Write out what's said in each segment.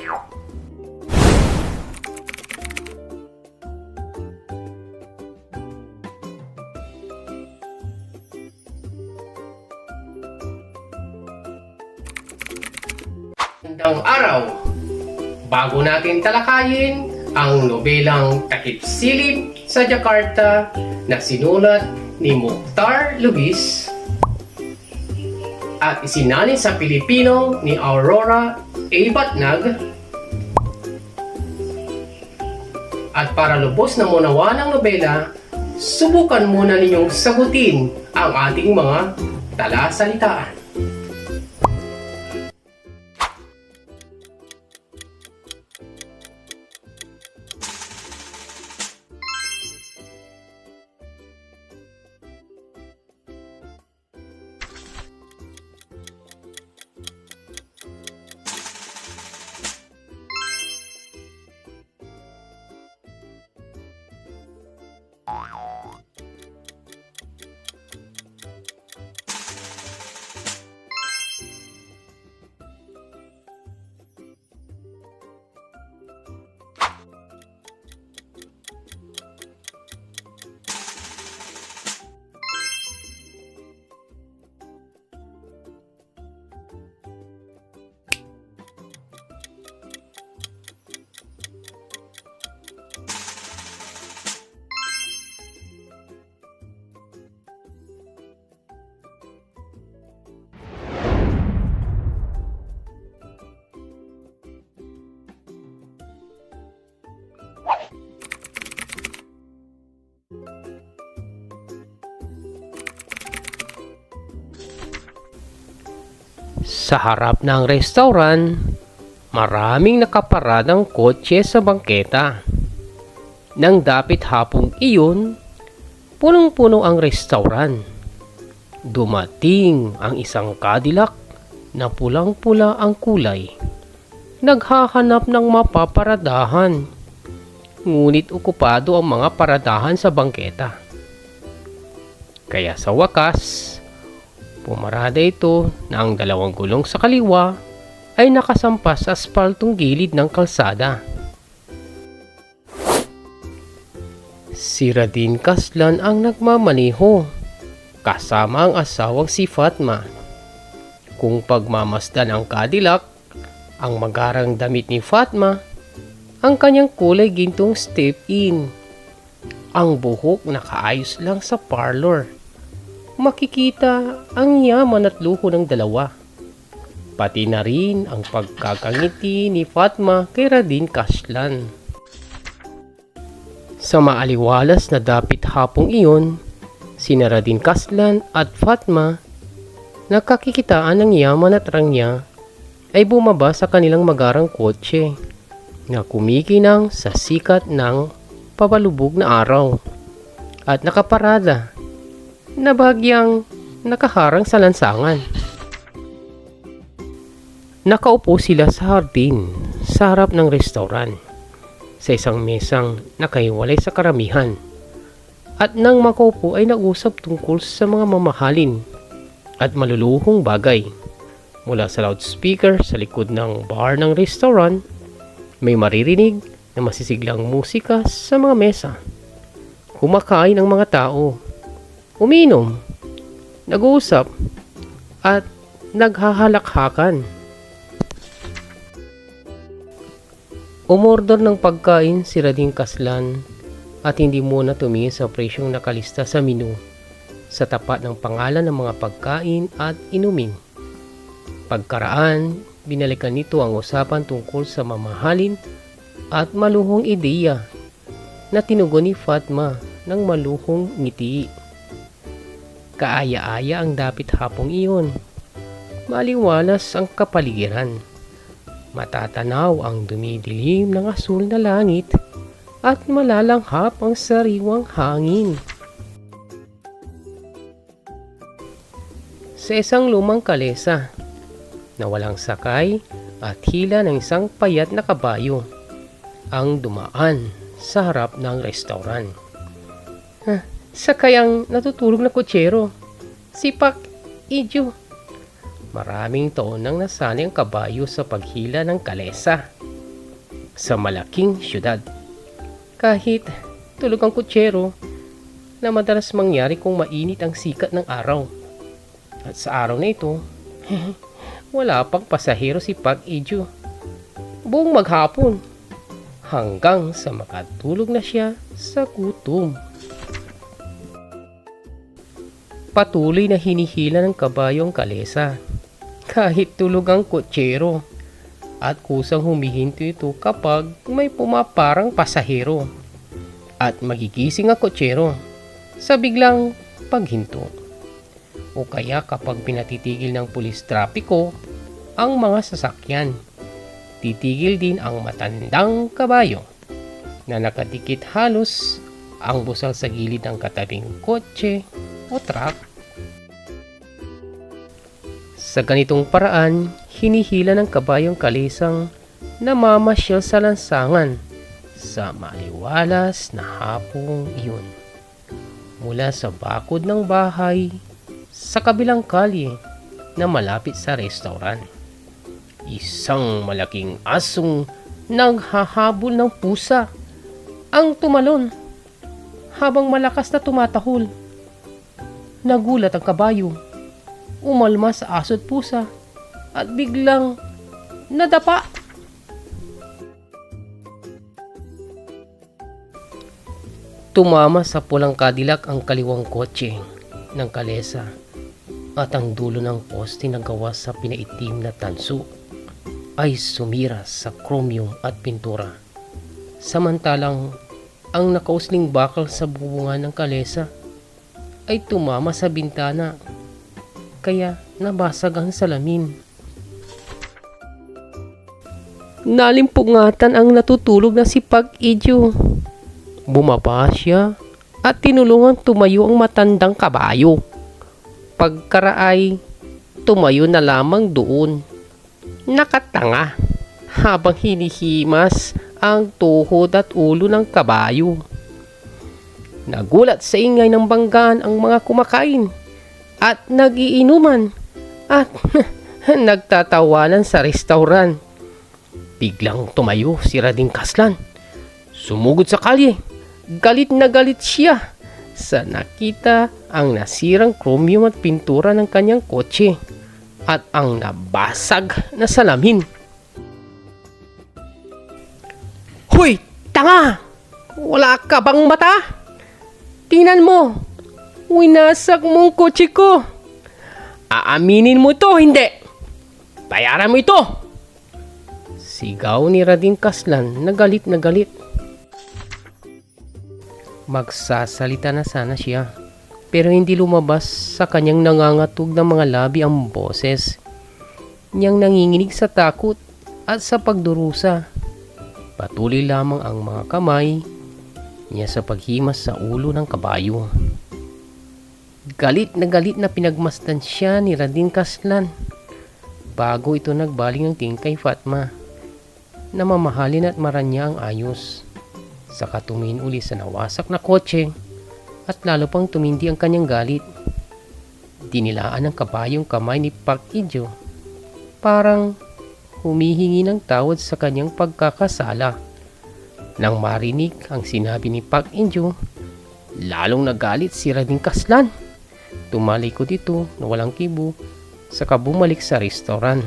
Magandang araw! Bago natin talakayin ang nobelang Takip Silim sa Jakarta na sinulat ni Mukhtar Lubis at isinalin sa Pilipino ni Aurora A. Batnag, at para lubos na munawa ng nobela, subukan muna ninyong sagutin ang ating mga talasalitaan. Sa harap ng restaurant, maraming nakaparadang kotse sa bangketa. Nang dapit hapong iyon, punong-puno ang restaurant. Dumating ang isang Cadillac na pulang-pula ang kulay. Naghahanap ng mapaparadahan. Ngunit okupado ang mga paradahan sa bangketa. Kaya sa wakas, pumarada ito na ang dalawang gulong sa kaliwa ay nakasampas sa aspaltong gilid ng kalsada. Si Radin Kaslan ang nagmamaneho, kasama ang asawang si Fatma. Kung pagmamasdan ang Cadillac, ang magarang damit ni Fatma, ang kanyang kulay gintong step-in, ang buhok nakaayos lang sa parlor. Makikita ang yaman at luho ng dalawa. Pati na rin ang pagkakangiti ni Fatma kay Radin Kaslan. Sa maaliwalas na dapit hapong iyon, sina Radin Kaslan at Fatma, nakakikitaan ng yaman at rangya, ay bumaba sa kanilang magarang kotse na kumikinang sa sikat ng pabalubog na araw at nakaparada na bahagyang nakaharang sa lansangan. Nakaupo sila sa hardin sa harap ng restaurant sa isang mesang nakahiwalay sa karamihan, at nang makaupo ay nag-usap tungkol sa mga mamahalin at maluluhong bagay. Mula sa loudspeaker sa likod ng bar ng restaurant, may maririnig na masisiglang musika sa mga mesa. Kumakain ang mga tao, uminom, nag-uusap, at naghahalakhakan. Umorder ng pagkain si Radin Kaslan at hindi muna tumingin sa presyong nakalista sa menu sa tapat ng pangalan ng mga pagkain at inumin. Pagkaraan, binalikan nito ang usapan tungkol sa mamahalin at maluhong ideya na tinugon ni Fatma ng maluhong ngiti. Kaaya-aya ang dapit hapong iyon. Maliwalas ang kapaligiran. Matatanaw ang dumidilim ng asul na langit at malalanghap ang sariwang hangin. Sa isang lumang kalesa na walang sakay at hila ng isang payat na kabayo ang dumaan sa harap ng restaurant. Sakay ang natutulog na kutsero. Sipak, idyo. Maraming taon nang nasanay ang kabayo sa paghila ng kalesa sa malaking syudad. Kahit tulog ang kutsero na madalas mangyari kung mainit ang sikat ng araw. At sa araw na ito, wala pang pasahero si Pag-Ijo. Buong maghapon hanggang sa makatulog na siya sa gutom. Patuloy na hinihila ng kabayo ang kalesa kahit tulog ang kutsero at kusang humihinto ito kapag may pumaparang pasahero at magigising ang kutsero sa biglang paghinto o kaya kapag pinatitigil ng pulis trapiko ang mga sasakyan. Titigil din ang matandang kabayo na nakadikit halos ang busal sa gilid ng katabing kotse o truck. Sa ganitong paraan, hinihila ng kabayong kalisang namamasyal sa lansangan sa maliwalas na hapong iyon. Mula sa bakod ng bahay sa kabilang kalye na malapit sa restaurant. Isang malaking asong naghahabol ng pusa ang tumalon habang malakas na tumatahol. Nagulat ang kabayo, umalma sa aso at pusa at biglang nadapa. Tumama sa pulang Cadillac ang kaliwang kotse ng kalesa at ang dulo ng poste na gawa sa pinaitim na tanso ay sumira sa chromium at pintura. Samantalang ang nakausling bakal sa bubungan ng kalesa ay tumama sa bintana kaya nabasag ang salamin. Nalimpungatan ang natutulog na si Pag-Ijo. Bumaba siya at tinulungan tumayo ang matandang kabayo. Pagkaraay, tumayo na lamang doon. Nakatanga habang hinihimas ang tuhod at ulo ng kabayo. Nagulat sa ingay ng banggaan ang mga kumakain at nagiinuman at nagtatawanan sa restaurant. Biglang tumayo si Rading Kaslan. Sumugod sa kalye. Galit na galit siya sa nakita ang nasirang chromium at pintura ng kanyang kotse at ang nabasag na salamin. Hoy, tanga! Wala ka bang mata? Tingnan mo, winasak mong kotse ko. Aaminin mo to, hindi? Bayaran mo ito! Sigaw ni Rading Kaslan na galit na galit. Magsasalita na sana siya, pero hindi lumabas sa kanyang nangangatog ng mga labi ang boses niyang nanginginig sa takot at sa pagdurusa. Patuloy lamang ang mga kamay niya sa paghimas sa ulo ng kabayo. Galit na pinagmasdan siya ni Rading Kaslan bago ito nagbaling ng tingin kay Fatma na mamahalin at maranya ang ayos. Saka tumingin uli sa nawasak na kotse at lalo pang tumindi ang kanyang galit. Dinilaan ng kabayong kamay ni Pag-Ijo, parang humihingi ng tawad sa kanyang pagkakasala. Nang marinig ang sinabi ni Pag-Ijo, lalong nagalit si Rading Kaslan. Tumalikod ito na walang kibo, saka bumalik sa restaurant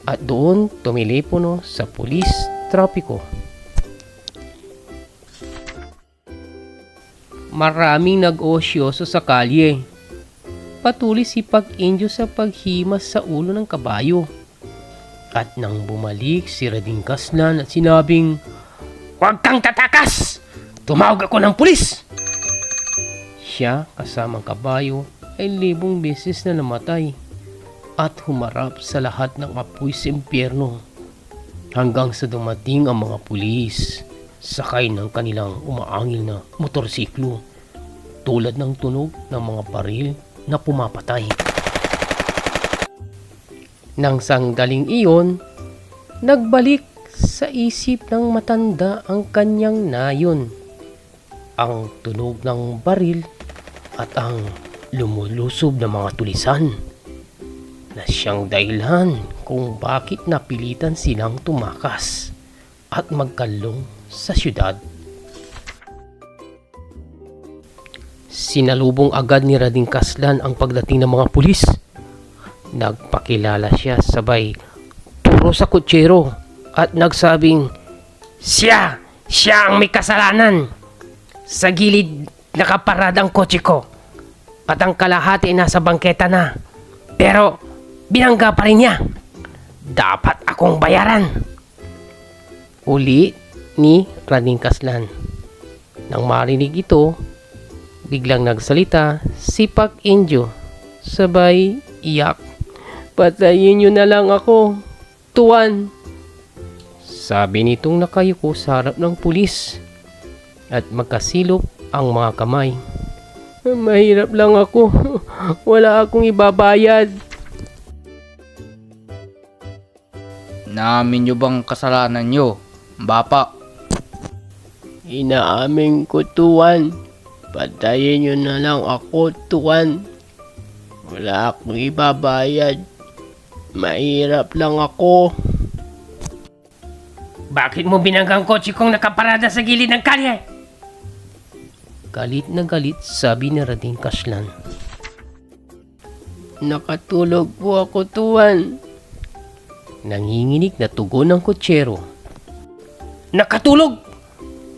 at doon tumilipono sa pulis trapiko. Maraming nag-oosyoso sa kalye. Patuloy si Pag-Ijo sa paghimas sa ulo ng kabayo. At nang bumalik si Rading Kaslan at sinabing, "Huwag kang tatakas! Tumawag ako ng pulis!" Siya kasamang kabayo ay 1,000 beses na namatay at humarap sa lahat ng apoy sa impyerno hanggang sa dumating ang mga pulis sakay ng kanilang umaangil na motorsiklo tulad ng tunog ng mga baril na pumapatay. Nang sandaling iyon, nagbalik sa isip ng matanda ang kanyang nayon, ang tunog ng baril at ang lumulusob na mga tulisan na siyang dahilan kung bakit napilitan silang tumakas at magkalong sa syudad. Sinalubong agad ni Radin Kaslan ang pagdating ng mga pulis. Nagpakilala siya sabay turo sa kutsero at nagsabing, Siya ang may kasalanan. Sa gilid nakaparada ang kotse ko at ang kalahati nasa bangketa na. Pero binangga pa rin niya. Dapat akong bayaran. Uli ni Radin Kaslan. Nang marinig ito, biglang nagsalita si Pak Injo. Sabay iyak. Patayin niyo na lang ako, tuan. Sabi nitong nakayuko sa harap ng pulis at magkasilop ang mga kamay. Mahirap lang ako. Wala akong ibabayad. Naamin nyo bang kasalanan nyo, Bapa? Inaamin ko, tuan. Patayin niyo na lang ako, tuan. Wala akong ibabayad. Mahirap lang ako. Bakit mo binanggang kotse kong nakaparada sa gilid ng kalye? Galit na galit, sabi ni Radin Kaslan. Nakatulog po ako, tuwan. Nanginginig na tugon ng kotsero. Nakatulog?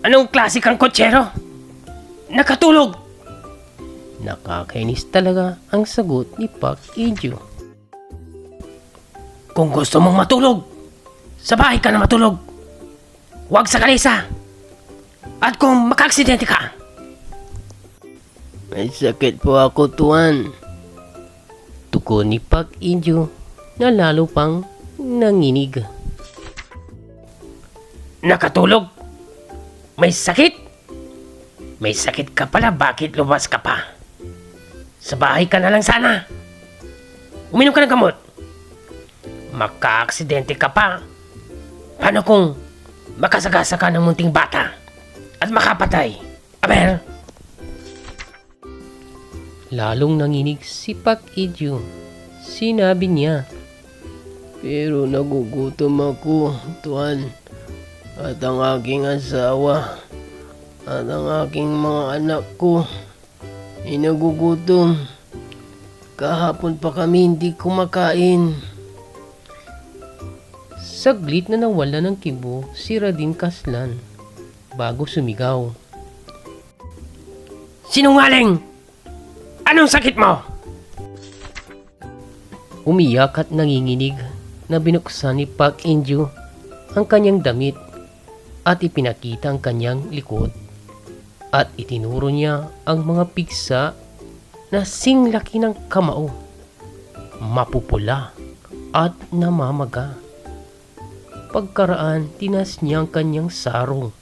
Anong klase kang kotsero? Nakatulog! Nakakainis talaga ang sagot ni Pak Injo. Kung gusto mong matulog, sa bahay ka na matulog. Huwag sa kalesa. At kung makaaksidente ka. May sakit po ako, tuwan. Tugon ni Pak Injo na lalo pang nanginig. Nakatulog? May sakit? May sakit ka pala, bakit lumabas ka pa? Sa bahay ka na lang sana. Uminom ka ng gamot. Makaaksidente ka pa. Paano kung makasagasa ka ng munting bata at makapatay? Aber? Lalong nanginig si Pak Injo. Sinabi niya, pero nagugutom ako, tuwan. At ang aking asawa at ang aking mga anak ko ay nagugutom. Kahapon pa kami hindi kumakain. Saglit na nawala ng kibo si Radin Kaslan bago sumigaw. Sinungaling! Anong sakit mo? Umiyak at nanginginig na binuksan ni Pak Injo ang kanyang damit at ipinakita ang kanyang likod at itinuro niya ang mga pigsa na singlaki ng kamao, mapupula at namamaga. Pagkaraan, tinas niya ang kanyang sarong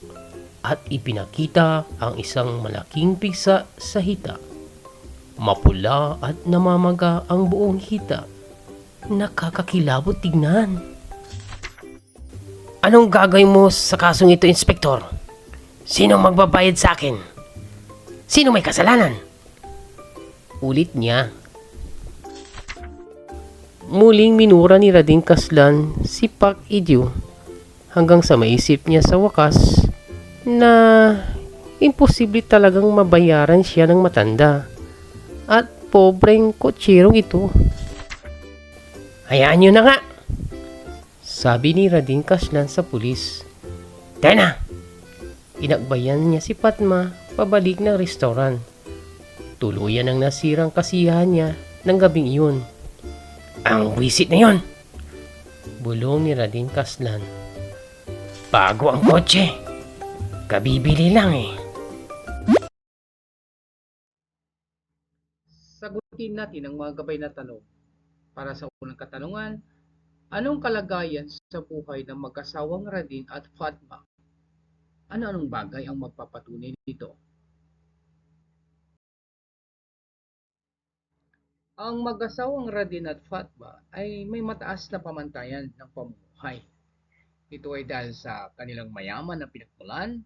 at ipinakita ang isang malaking pigsa sa hita. Mapula at namamaga ang buong hita. Nakakakilabot tignan. Anong gagawin mo sa kasong ito, Inspektor? Sino magbabayad sa akin? Sino may kasalanan? Ulit niya. Muling minura ni Radin Kaslan si Pak Injo hanggang sa maisip niya sa wakas na imposible talagang mabayaran siya ng matanda at pobreng kotserong ito. Hayaan niyo na nga, sabi ni Radin Kaslan sa pulis. Tena! Inakbayan niya si Fatma pabalik ng restoran. Tuluyan ang nasirang kasiyahan niya ng gabing iyon. Ang wisit na yon! Bulong ni Radin Kaslan. Bago ang kotse. Kabibili lang eh. Sagutin natin ang mga gabay na tanong. Para sa unang katanungan, anong kalagayan sa buhay ng mag-asawang Radin at Fatma? Ano-anong bagay ang magpapatunay nito? Ang mag-asawang Radin at Fatma ay may mataas na pamantayan ng pamumuhay. Ito ay dahil sa kanilang mayaman na pinagmulan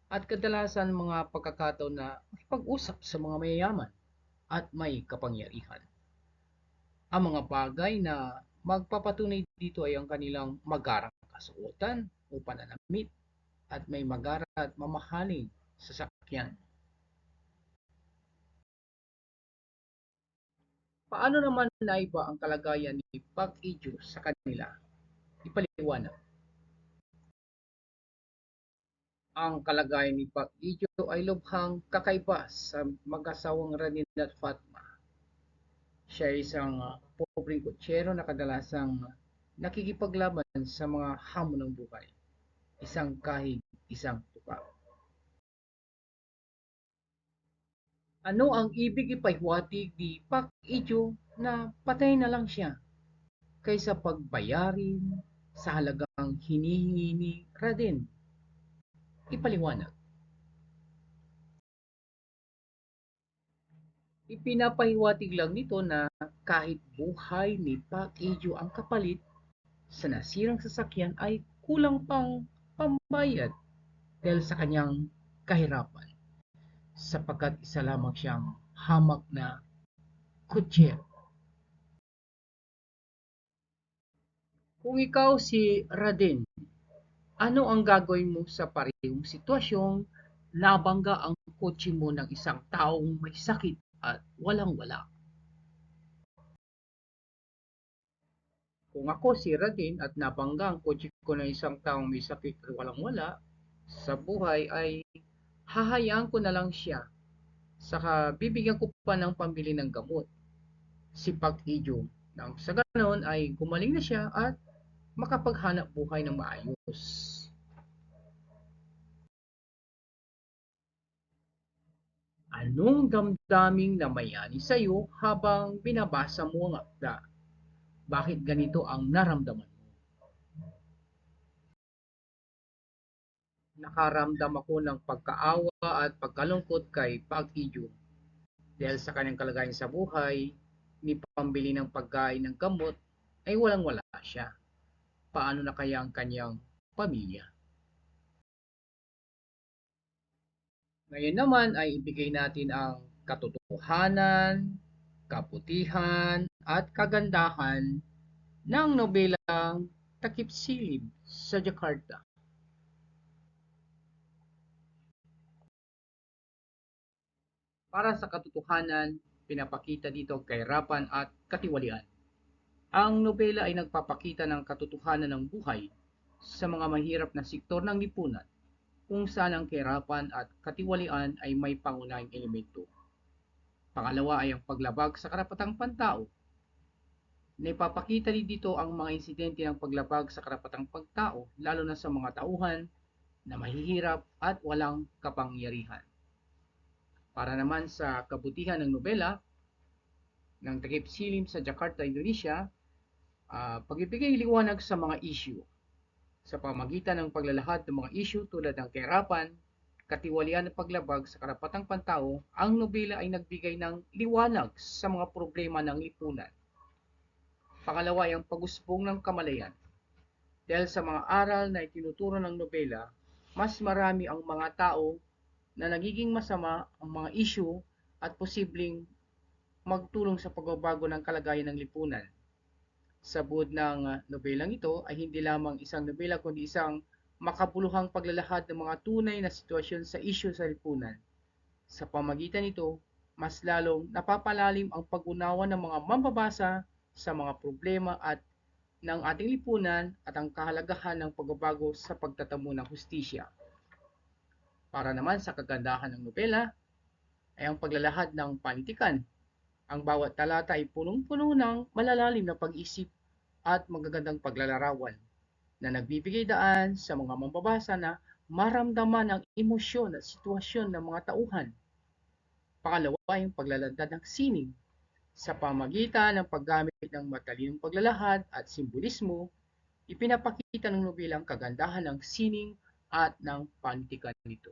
at kadalasan mga pagkakataon na makipag-usap sa mga mayayaman at may kapangyarihan. Ang mga bagay na magpapatunay dito ay ang kanilang magarang kasuotan o pananamit at may magara at mamahaling sasakyan. Paano naman naiba ang kalagayan ni Pag-Ijo sa kanila? Ipaliwanag. Ang kalagayan ni Pag-Ijo ay lubhang kakaiba sa mag-asawang Ranin at Fatma. Siya ay isang pobreng kutsero na kadalasang nakikipaglaban sa mga hamon ng buhay. Isang kahig, isang tuka. Ano ang ibig ipahiwatig ni Pag-Ijo na patay na lang siya kaysa pagbayarin sa halagang hinihingi ni Raden? Ipaliwanag. Ipinapahiwatig lang nito na kahit buhay ni Pag-Ijo ang kapalit sa nasirang sasakyan ay kulang pang pambayad dahil sa kanyang kahirapan sapagkat isa lamang siyang hamak na kutsero. Kung ikaw si Raden, ano ang gagawin mo sa parehong sitwasyong nabangga ang kotse mo ng isang taong may sakit at walang-wala? Kung ako si Raden at nabangga ang kotse ko ng isang taong may sakit at walang-wala sa buhay ay hahayaan ko na lang siya. Saka bibigyan ko pa ng pambili ng gamot. Si Pag-Ijo nang sa ganon ay gumaling na siya at makapaghanap buhay ng maayos. Anong damdaming namayani sa iyo habang binabasa mo ang akda? Bakit ganito ang naramdaman mo? Nakaramdam ako ng pagkaawa at pagkalungkot kay Pag-Ijo dahil sa kanyang kalagayan sa buhay, ni pambili ng pagkain ng gamot ay walang-wala siya. Paano na kaya ang kanyang pamilya? Ngayon naman ay ibigay natin ang katotohanan, kabutihan at kagandahan ng nobelang Takip Silim sa Jakarta. Para sa katotohanan, pinapakita dito ang kahirapan at katiwalian. Ang nobela ay nagpapakita ng katotohanan ng buhay sa mga mahirap na sektor ng lipunan kung saan ang kahirapan at katiwalian ay may pangunahing elemento. Pangalawa ay ang paglabag sa karapatang pantao. Naipapakita din dito ang mga insidente ng paglabag sa karapatang pagtao lalo na sa mga tauhan na mahihirap at walang kapangyarihan. Para naman sa kabutihan ng nobela ng Takip Silim sa Jakarta, Indonesia, pagbibigay liwanag sa mga issue sa pamagitan ng paglalahad ng mga issue tulad ng kahirapan, katiwalian at paglabag sa karapatang pantao, ang nobela ay nagbigay ng liwanag sa mga problema ng lipunan. Pangalawa ay ang pag-usbong ng kamalayan. Dahil sa mga aral na itinuturo ng nobela, mas marami ang mga tao na nagiging masama ang mga issue at posibleng magtulong sa pagbabago ng kalagayan ng lipunan. Sa buod ng nobelang ito ay hindi lamang isang nobela kundi isang makabuluhang paglalahad ng mga tunay na sitwasyon sa issue sa lipunan. Sa pamagitan nito, mas lalong napapalalim ang pag-unawa ng mga mambabasa sa mga problema at ng ating lipunan at ang kahalagahan ng pagbabago sa pagtatamo ng hustisya. Para naman sa kagandahan ng nobela ay ang paglalahad ng panitikan. Ang bawat talata ay punong-puno ng malalalim na pag-isip at magagandang paglalarawan na nagbibigay daan sa mga mambabasa na maramdaman ang emosyon at sitwasyon ng mga tauhan. Pangalawa ay ang paglalantad ng sining. Sa pamagitan ng paggamit ng matalinong paglalahad at simbolismo, ipinapakita ng nobela ang kagandahan ng sining at ng panitikan nito.